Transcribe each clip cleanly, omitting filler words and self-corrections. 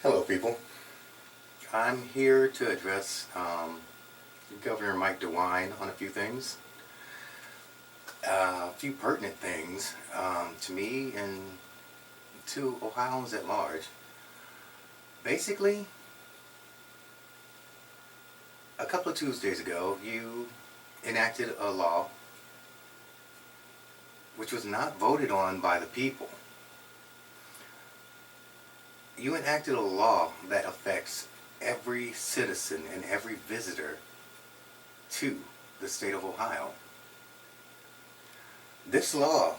Hello, people. I'm here to address Governor Mike DeWine on a few things, a few pertinent things to me and to Ohioans at large. Basically, a couple of Tuesdays ago, you enacted a law which was not voted on by the people. You enacted a law that affects every citizen and every visitor to the state of Ohio. This law,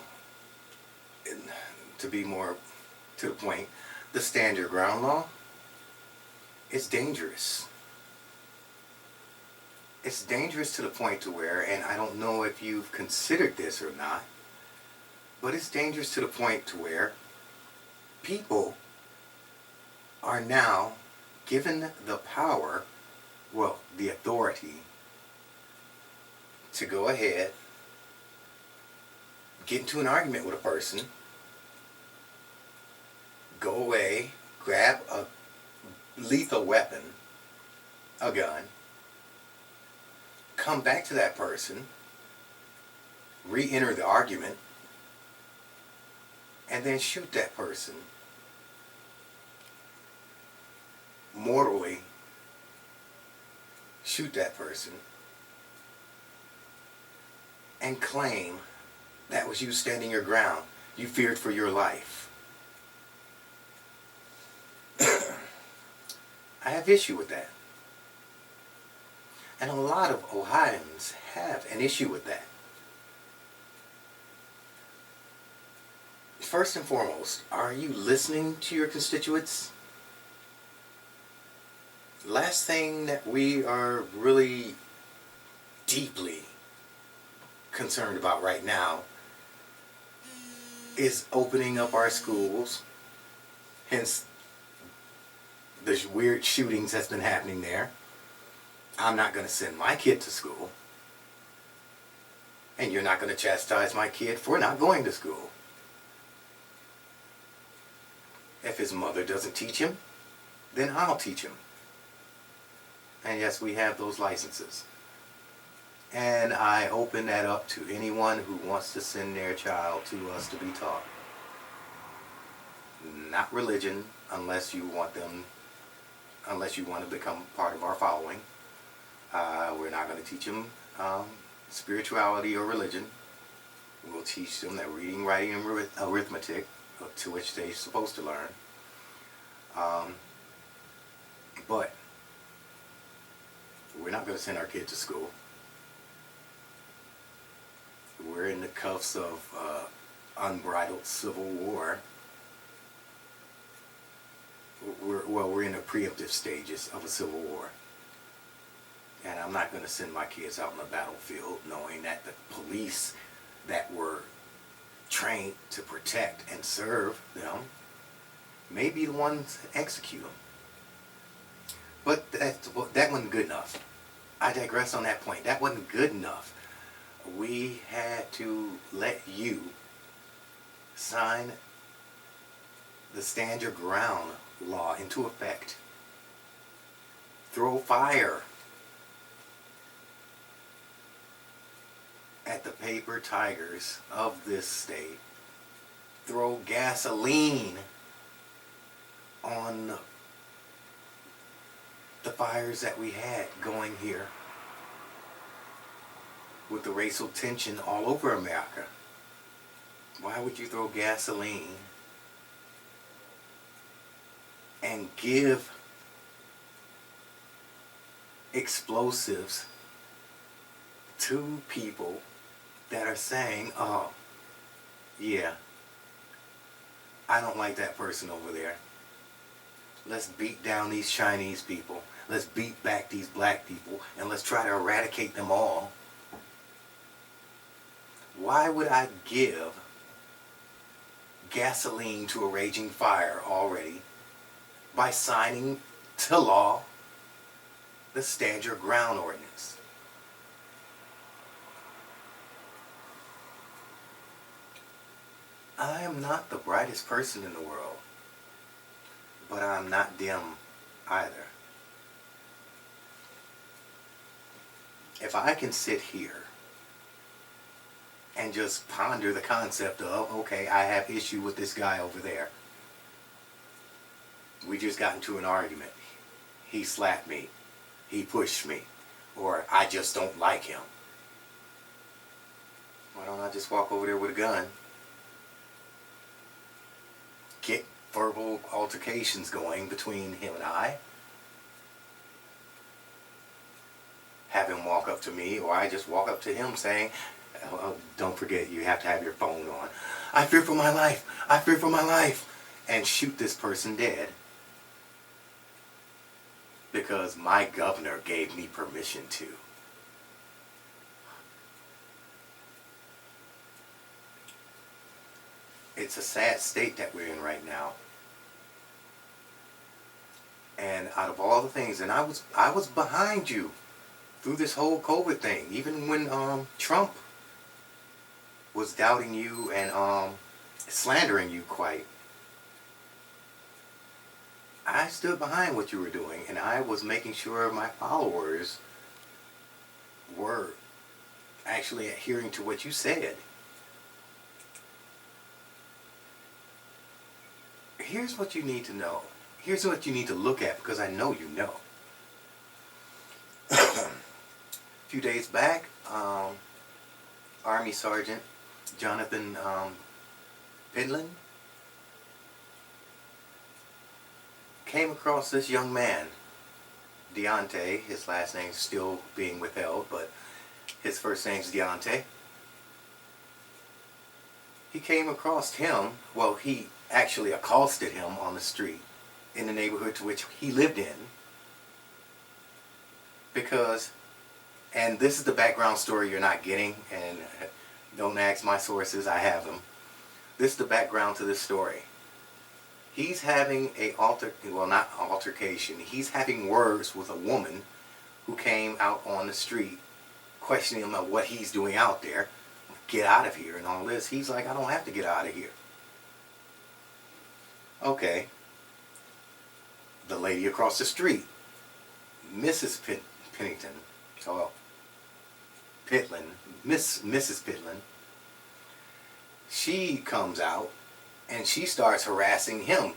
to be more to the point, the stand your ground law, is dangerous. It's dangerous to the point to where, and I don't know if you've considered this or not, but it's dangerous to the point to where people are now given the power, well, the authority to go ahead, get into an argument with a person, go away, grab a lethal weapon, a gun, come back to that person, re-enter the argument, and then shoot that person mortally, shoot that person, and claim that was you standing your ground. You feared for your life. I have issue with that. And a lot of Ohioans have an issue with that. First and foremost, are you listening to your constituents? Last thing that we are really deeply concerned about right now is opening up our schools, hence the weird shootings that's been happening there. I'm not going to send my kid to school, and you're not going to chastise my kid for not going to school. If his mother doesn't teach him, then I'll teach him. And yes, we have those licenses. And I open that up to anyone who wants to send their child to us to be taught. Not religion, unless you want to become part of our following. We're not going to teach them spirituality or religion. We'll teach them that reading, writing, and arithmetic, to which they're supposed to learn. But we're not going to send our kid to school. We're in the cuffs of unbridled civil war. We're in the preemptive stages of a civil war. And I'm not going to send my kids out on the battlefield knowing that the police that were trained to protect and serve them may be the ones that execute them. But that wasn't good enough. I digress on that point. That wasn't good enough. We had to let you sign the Stand Your Ground law into effect. Throw fire at the paper tigers of this state. Throw gasoline on the fires that we had going here with the racial tension all over America. Why would you throw gasoline and give explosives to people that are saying, oh, yeah, I don't like that person over there. Let's beat down these Chinese people. Let's beat back these black people, and let's try to eradicate them all. Why would I give gasoline to a raging fire already by signing to law the Stand Your Ground ordinance? I am not the brightest person in the world. but I'm not them either. If I can sit here and just ponder the concept of, okay, I have issue with this guy over there. We just got into an argument. He slapped me. He pushed me. Or I just don't like him. Why don't I just walk over there with a gun? Get verbal altercations going between him and I. Have him walk up to me, or I just walk up to him saying, oh, don't forget, you have to have your phone on. I fear for my life. I fear for my life. And shoot this person dead. Because my governor gave me permission to. It's a sad state that we're in right now. And out of all the things, and I was behind you through this whole COVID thing, even when Trump was doubting you and slandering you quite. I stood behind what you were doing, and I was making sure my followers were actually adhering to what you said. Here's what you need to know. Here's what you need to look at, because I know you know. A few days back, Army Sergeant Jonathan Pidlin came across this young man, Deontay. His last name's still being withheld, but his first name's Deontay. He came across him, well, he actually accosted him on the street in the neighborhood to which he lived in. Because, and this is the background story you're not getting, and don't ask my sources, I have them. This is the background to this story. He's having not altercation, he's having words with a woman who came out on the street questioning him about what he's doing out there. Get out of here and all this. He's like, I don't have to get out of here. Okay. The lady across the street, Mrs. Pennington, Pitlin, Mrs. Pitlin, she comes out and she starts harassing him,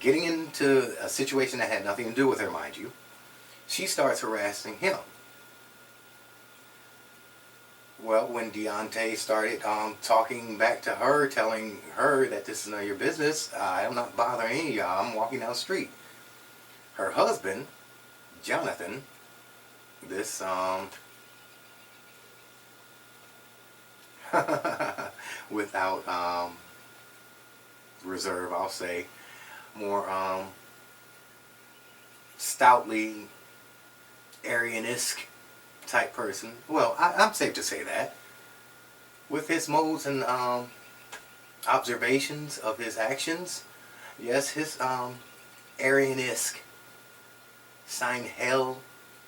getting into a situation that had nothing to do with her, mind you. She starts harassing him. Well, when Deontay started talking back to her, telling her that this is none of your business, I'm not bothering any of y'all, I'm walking down the street. Her husband, Jonathan, this without reserve, I'll say, more stoutly Aryan-esque type person. Well, I'm safe to say that. With his modes and observations of his actions, yes, his Aryan-esque sign hell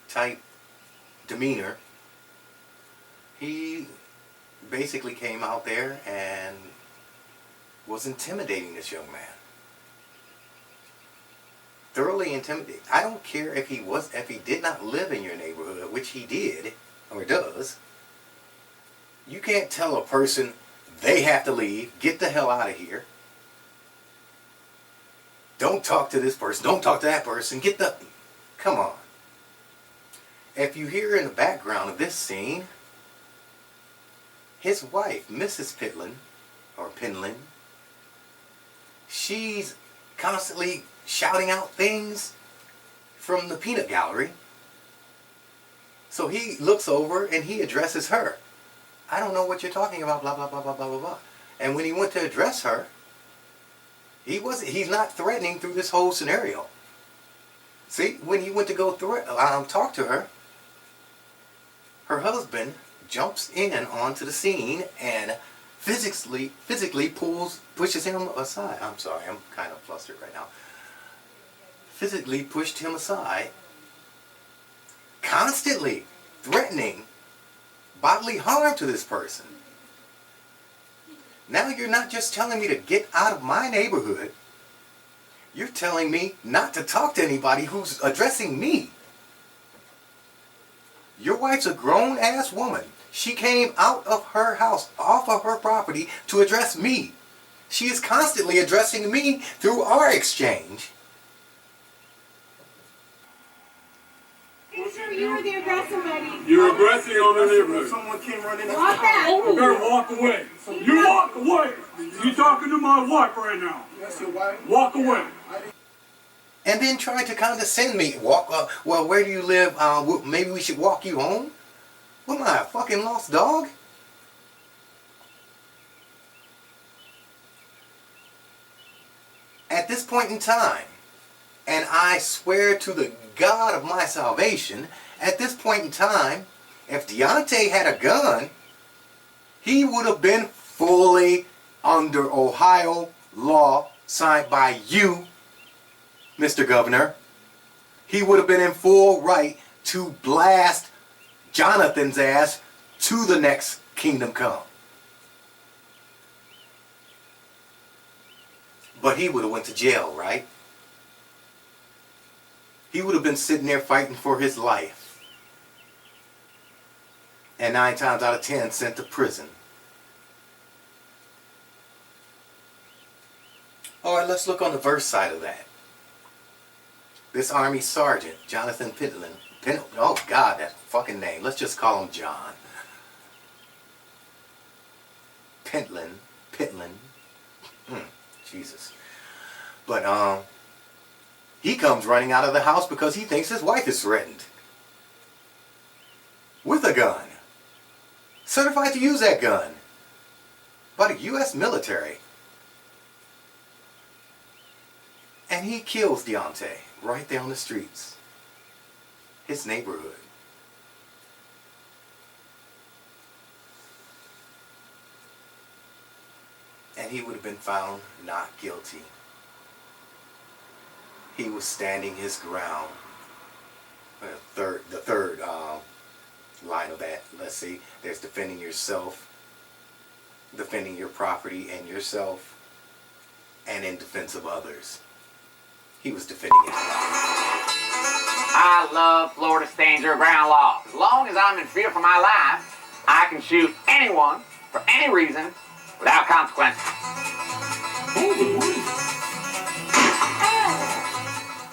type demeanor, he basically came out there and was intimidating this young man. Thoroughly intimidating. I don't care if he did not live in your neighborhood, which he did or does. You can't tell a person they have to leave, get the hell out of here. Don't talk to this person, don't talk to that person, come on. If you hear in the background of this scene, his wife, Mrs. Pitlin, or Pinlin, she's constantly shouting out things from the peanut gallery. So he looks over and he addresses her. I don't know what you're talking about, blah, blah, blah, blah, blah, blah, blah. And when he went to address her, he's not threatening through this whole scenario. See, when he went to go talk to her, her husband jumps in onto the scene and physically pushes him aside. I'm sorry, I'm kind of flustered right now. Physically pushed him aside, constantly threatening bodily harm to this person. Now you're not just telling me to get out of my neighborhood, You're telling me not to talk to anybody who's addressing me. Your wife's a grown-ass woman. She came out of her house, off of her property, to address me. She is constantly addressing me through our exchange. Sir, you were the aggressive lady. You're aggressing on the neighborhood. Someone came running. Walk back. You better walk away. You walk away. You're talking to my wife right now. That's your wife? Walk away. And then trying to condescend me. Well, where do you live? Maybe we should walk you home? What am I, a fucking lost dog? At this point in time, and I swear to the God of my salvation, at this point in time, if Deontay had a gun, he would have been fully under Ohio law signed by you, Mr. Governor. He would have been in full right to blast Jonathan's ass to the next kingdom come. But he would have went to jail, right? He would have been sitting there fighting for his life. And 9 times out of 10 sent to prison. Alright, let's look on the verse side of that. This Army Sergeant, Jonathan Pentland, oh God, that fucking name. Let's just call him John. Pentland. Jesus. But, he comes running out of the house because he thinks his wife is threatened. With a gun. Certified to use that gun. By the U.S. military. And he kills Deontay right there on the streets. His neighborhood. And he would have been found not guilty. He was standing his ground. The third line of that, let's see, there's defending yourself, defending your property and yourself, and in defense of others. He was defending his life. I love Florida stand your ground law. As long as I'm in fear for my life, I can shoot anyone for any reason without consequences.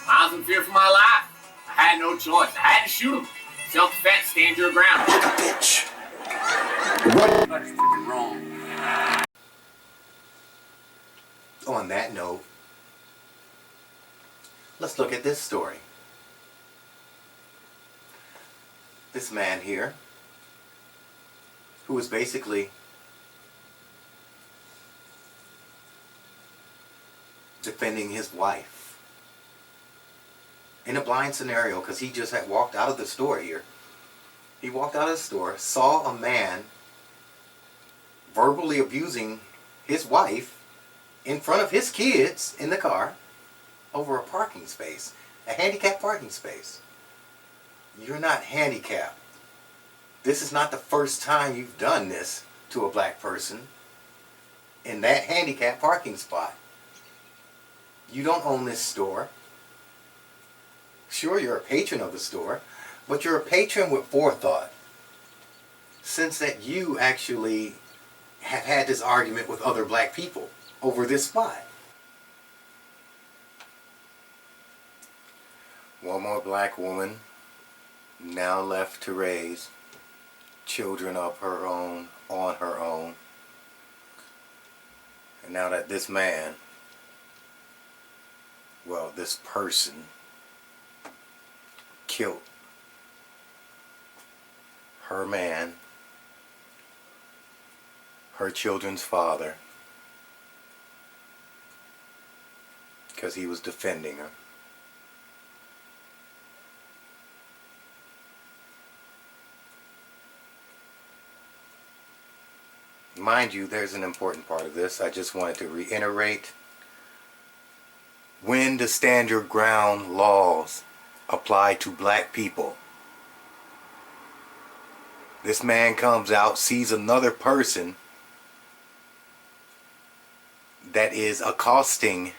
I was in fear for my life. I had no choice. I had to shoot him. Self-defense, stand your ground. Like a bitch. That's freaking wrong. On that note, let's look at this story. This man here, who was basically defending his wife in a blind scenario, because he just had walked out of the store here. He walked out of the store, saw a man verbally abusing his wife in front of his kids in the car over a parking space, a handicapped parking space. You're not handicapped. This is not the first time you've done this to a black person in that handicapped parking spot. You don't own this store. Sure, you're a patron of the store, but you're a patron with forethought. Since that you actually have had this argument with other black people over this spot. One more black woman now left to raise children of her own, on her own. And now that this man, well, this person killed her man, her children's father, because he was defending her. Mind you, there's an important part of this. I just wanted to reiterate. When the stand your ground laws apply to black people, this man comes out, sees another person that is accosting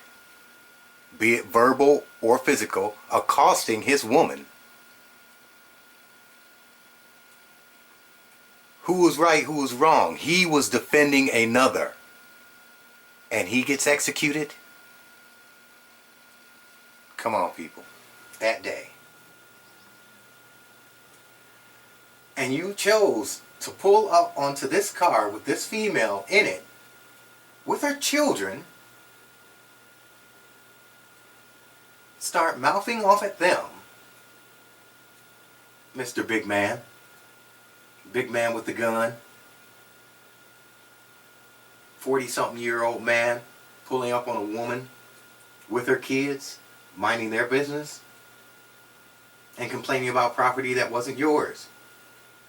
be it verbal or physical, accosting his woman. Who was right, who was wrong? He was defending another. And he gets executed? Come on, people. That day. And you chose to pull up onto this car with this female in it, with her children, start mouthing off at them. Mr. Big Man. Big man with the gun. 40-something-year-old man pulling up on a woman with her kids, minding their business, and complaining about property that wasn't yours.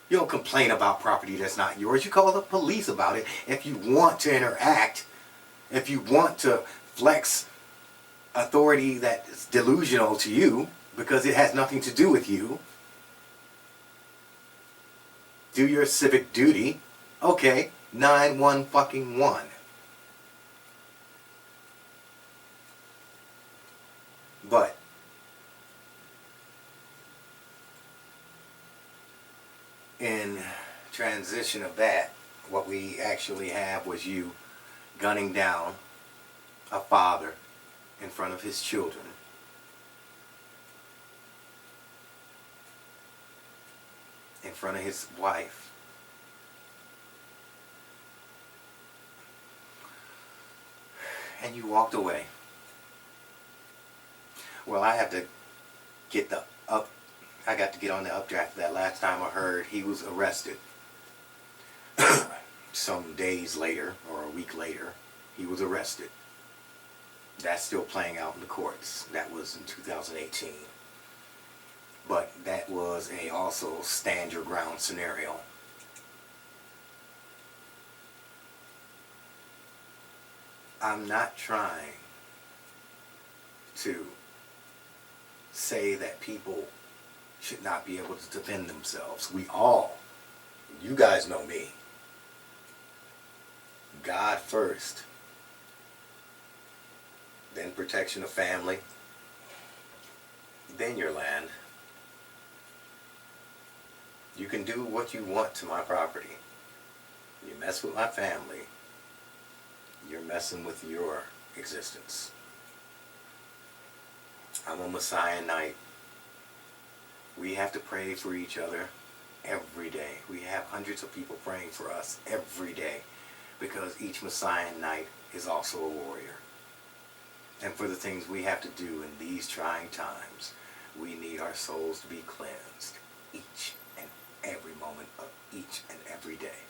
You don't complain about property that's not yours. You call the police about it if you want to interact, if you want to flex authority that is delusional to you because it has nothing to do with you. Do your civic duty. Okay, 911. But in transition of that, what we actually have was you gunning down a father in front of his children. In front of his wife. And you walked away. Well, I have to get I got to get on the updraft of that last time I heard he was arrested. Some days later, or a week later, he was arrested. That's still playing out in the courts. That was in 2018. But that was a also stand your ground scenario. I'm not trying to say that people should not be able to defend themselves. We all, you guys know me. God first. Then protection of family. Then your land. You can do what you want to my property. You mess with my family, you're messing with your existence. I'm a Messiah Knight. We have to pray for each other every day. We have hundreds of people praying for us every day because each Messiah Knight is also a warrior. And for the things we have to do in these trying times, we need our souls to be cleansed each and every moment of each and every day.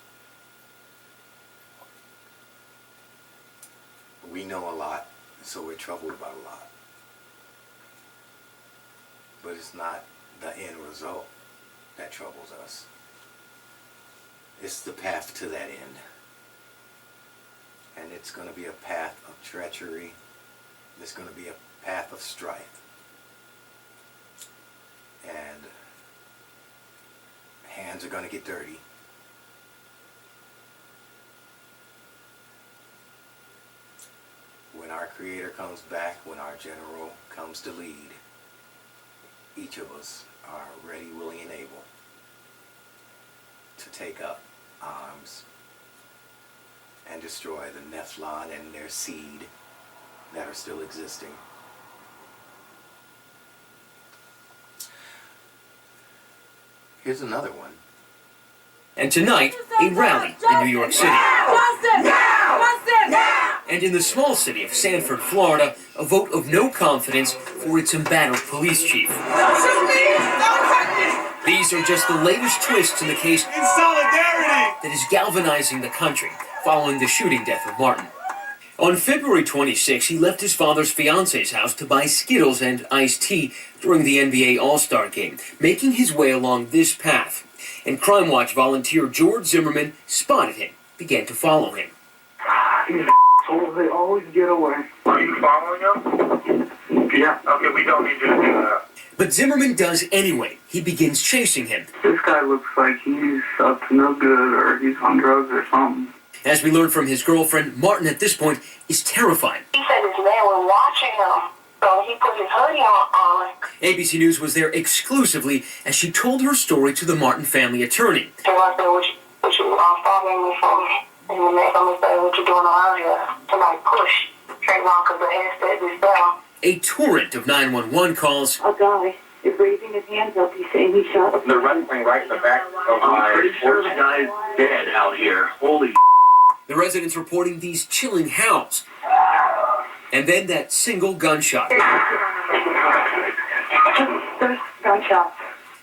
We know a lot, so we're troubled about a lot. But it's not the end result that troubles us. It's the path to that end. And it's going to be a path of treachery. It's going to be a path of strife. And hands are going to get dirty. When our Creator comes back, when our General comes to lead, each of us are ready, willing, and able to take up arms and destroy the Nephilim and their seed that are still existing. Here's another one. And tonight, a rally in New York City. And in the small city of Sanford, Florida, a vote of no confidence for its embattled police chief. These are just the latest twists in the case In solidarity! that is galvanizing the country following the shooting death of Martin. On February 26, he left his father's fiance's house to buy Skittles and iced tea during the NBA All-Star game, making his way along this path. And Crime Watch volunteer George Zimmerman spotted him, began to follow him. They always get away. Are you following him? Yeah. Okay, we don't need you to do that. But Zimmerman does anyway. He begins chasing him. This guy looks like he's up to no good or he's on drugs or something. As we learn from his girlfriend, Martin at this point is terrified. He said his men were watching him So he put his hoodie on. ABC News was there exclusively as she told her story to the Martin family attorney. So I said, what you following me for? And the next time he said, what you doing around here? Somebody push Trayvon because the head said this down. A torrent of 911 calls. A guy is raising his hands up. He's saying he shot. They're wrestling right in the back of my... I'm pretty sure the guy's dead out here. Holy The residents reporting these chilling howls. And then that single gunshot. There's gunshots.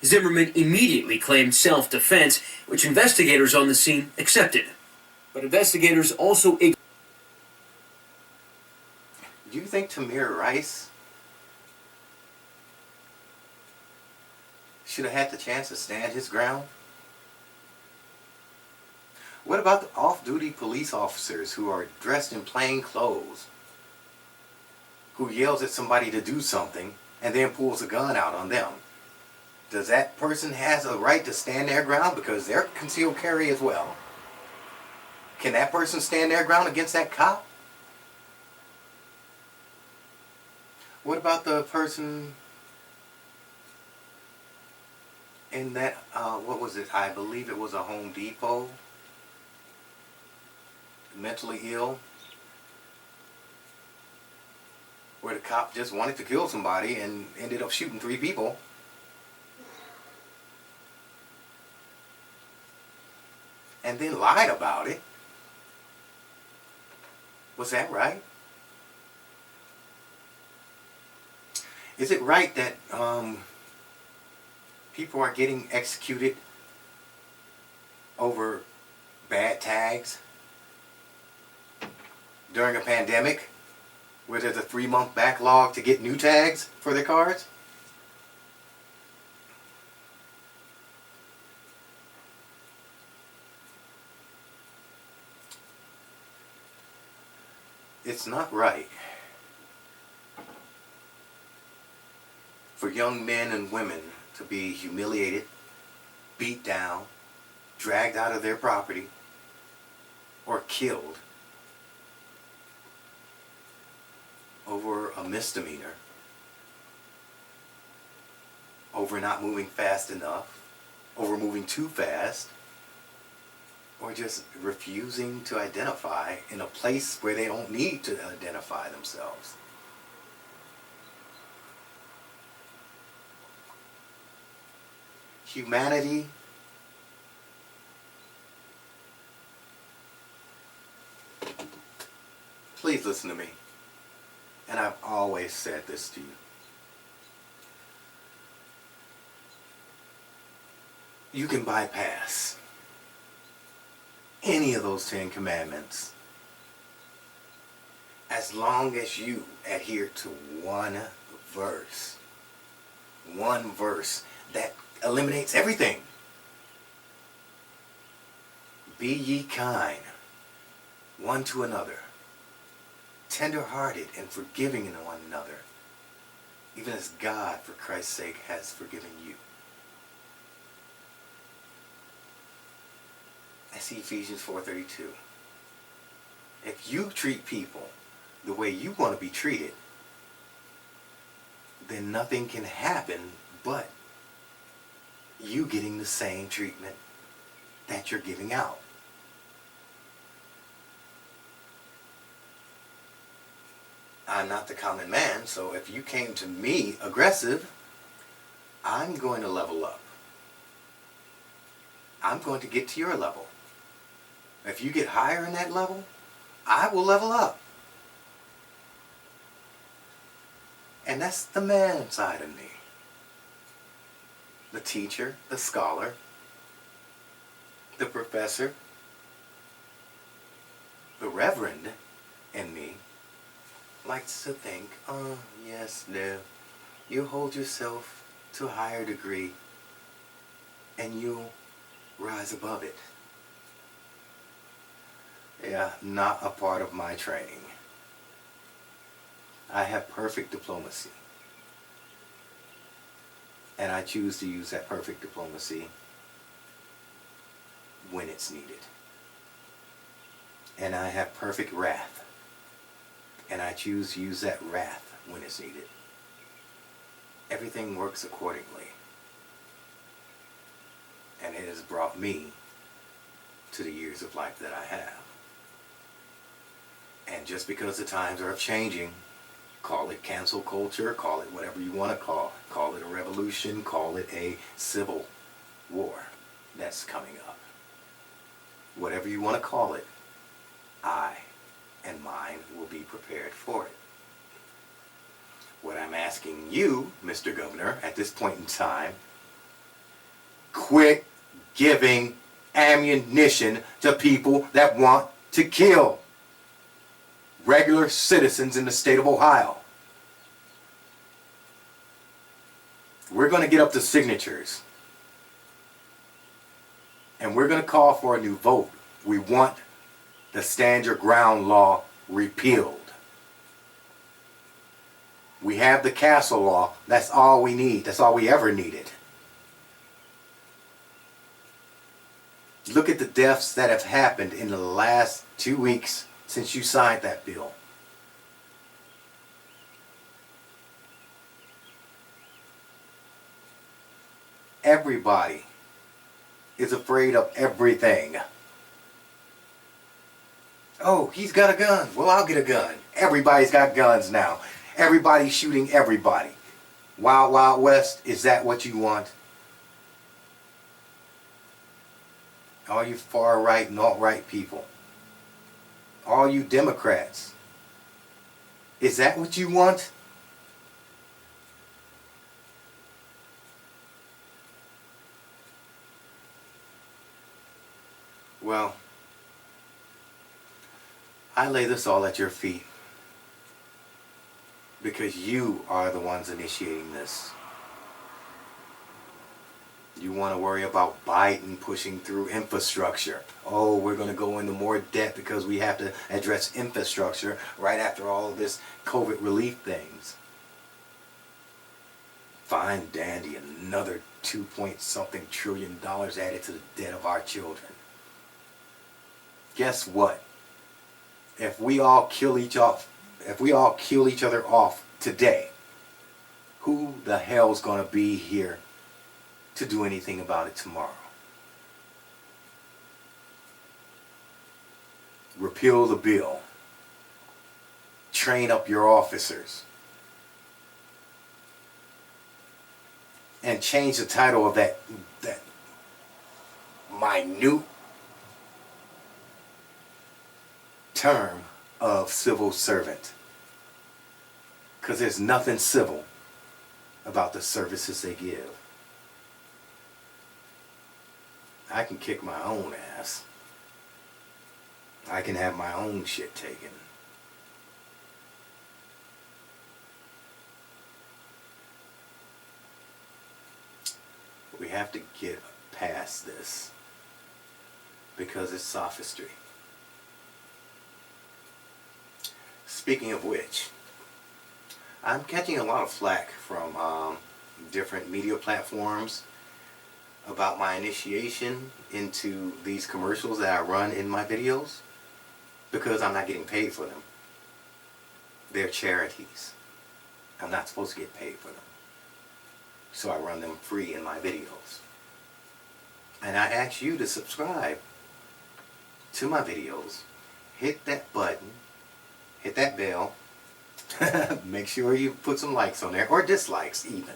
Zimmerman immediately claimed self-defense, which investigators on the scene accepted. But investigators also... Do you think Tamir Rice should have had the chance to stand his ground? What about the off-duty police officers who are dressed in plain clothes, who yells at somebody to do something and then pulls a gun out on them? Does that person has a right to stand their ground because they're concealed carry as well? Can that person stand their ground against that cop? What about the person in that, what was it? I believe it was a Home Depot. Mentally ill. Where the cop just wanted to kill somebody and ended up shooting 3 people. And then lied about it. Was that right? Is it right that people are getting executed over bad tags during a pandemic where there's a 3-month backlog to get new tags for their cars? It's not right for young men and women to be humiliated, beat down, dragged out of their property, or killed over a misdemeanor, over not moving fast enough, over moving too fast, or just refusing to identify in a place where they don't need to identify themselves. Humanity please listen to me. And I've always said this to you. You can bypass any of those 10 commandments as long as you adhere to one verse. One verse that eliminates everything. Be ye kind one to another, tender-hearted and forgiving in one another, even as God, for Christ's sake, has forgiven you. I see Ephesians 4:32. If you treat people the way you want to be treated, then nothing can happen but you getting the same treatment that you're giving out. I'm not the common man, so if you came to me aggressive, I'm going to level up. I'm going to get to your level. If you get higher in that level, I will level up. And that's the man side of me. The teacher, the scholar, the professor, the reverend in me likes to think, oh, yes, no, you hold yourself to a higher degree and you'll rise above it. Yeah, not a part of my training. I have perfect diplomacy. And I choose to use that perfect diplomacy when it's needed. And I have perfect wrath. And I choose to use that wrath when it's needed. Everything works accordingly. And it has brought me to the years of life that I have. And just because the times are changing, call it cancel culture, call it whatever you want to call it a revolution, call it a civil war that's coming up. Whatever you want to call it, I and mine will be prepared for it. What I'm asking you, Mr. Governor, at this point in time, quit giving ammunition to people that want to kill regular citizens in the state of Ohio. We're going to get up the signatures. And we're going to call for a new vote. We want the Stand Your Ground law repealed. We have the castle law. That's all we need. That's all we ever needed. Look at the deaths that have happened in the last 2 weeks since you signed that bill. Everybody is afraid of everything. Oh, he's got a gun. Well, I'll get a gun. Everybody's got guns now. Everybody's shooting everybody. Wild, Wild West, is that what you want? All you far right and alt right people. All you Democrats. Is that what you want? Well, I lay this all at your feet because you are the ones initiating this. You want to worry about Biden pushing through infrastructure. Oh, we're going to go into more debt because we have to address infrastructure right after all of this COVID relief things. Fine dandy, another 2-point-something trillion dollars added to the debt of our children. Guess what? If we all kill each other off today, who the hell's going to be here to do anything about it tomorrow? Repeal the bill. Train up your officers. And change the title of that minute term of civil servant. Because there's nothing civil about the services they give. I can kick my own ass. I can have my own shit taken. We have to get past this because it's sophistry. Speaking of which, I'm catching a lot of flack from different media platforms about my initiation into these commercials that I run in my videos because I'm not getting paid for them. They're charities. I'm not supposed to get paid for them. So I run them free in my videos. And I ask you to subscribe to my videos. Hit that button. Hit that bell. Make sure you put some likes on there, or dislikes even.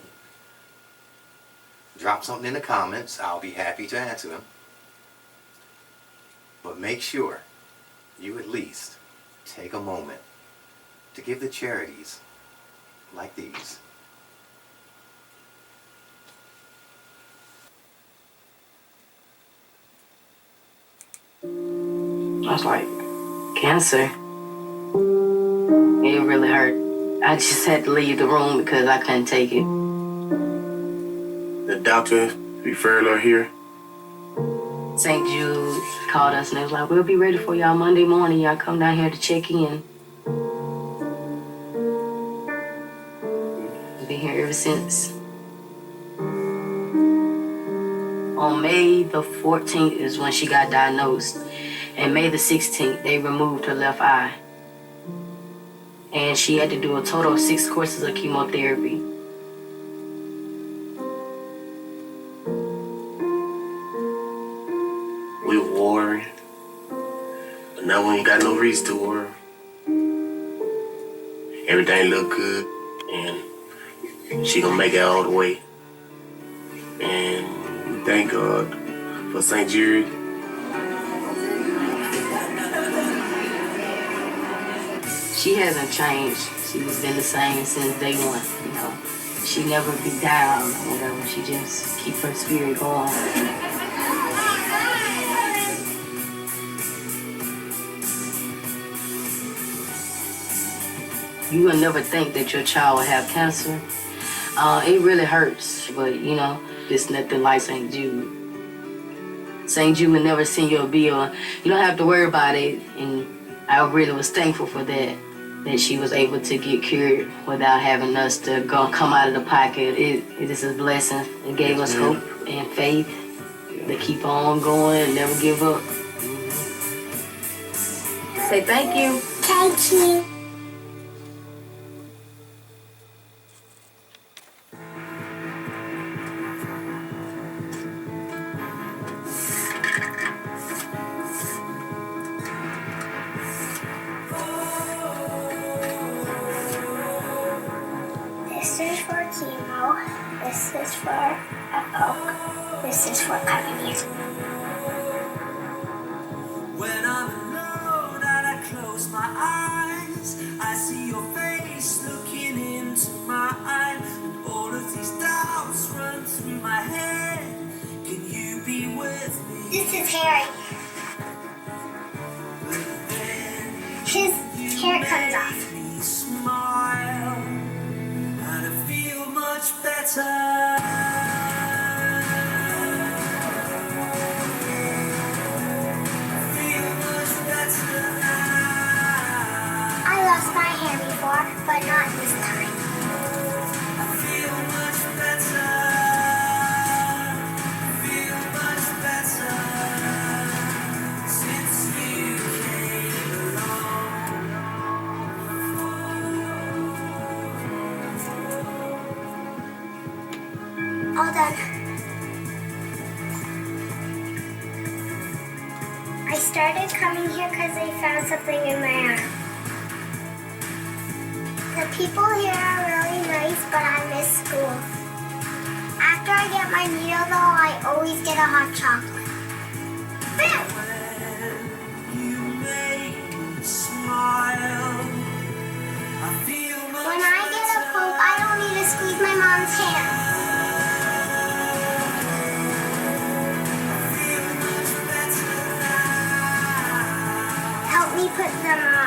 Drop something in the comments. I'll be happy to answer them. But make sure you at least take a moment to give the charities like these. I was like, cancer. It really hurt. I just had to leave the room because I couldn't take it. The doctor referred her here. St. Jude called us and they was like, we'll be ready for y'all Monday morning. Y'all come down here to check in. I've been here ever since. On May the 14th is when she got diagnosed. And May the 16th, they removed her left eye. and she had to do a total of 6 courses of chemotherapy. We were worried, but now we ain't got no reason to worry. Everything look good, and she gonna make it all the way. And we thank God for St. Jude. She hasn't changed. She's been the same since day one, you know. She never be down or whatever. She just keep her spirit going. You would never think that your child would have cancer. It really hurts, but you know, it's nothing like St. Jude. St. Jude would never send you a bill. You don't have to worry about it, and I really was thankful for that she was able to get cured without having us to come out of the pocket. It is a blessing. It gave us hope and faith to keep on going and never give up. Say thank you. Thank you. This is for chemo. This is for a poke. This is for coming here. When I'm alone and I close my eyes, I see your face looking into mine. And all of these doubts run through my head. Can you be with me? This is Harry. His hair comes off. Me smile, and I feel much better. I lost my hair before, but not this time. I feel much better. Feel much better since you came along. All done. I started coming here because I found something in my arm. The people here are really nice, but I miss school. After I get my needle though, I always get a hot chocolate. When I get a poke, I don't need to squeeze my mom's hand. Help me put them on.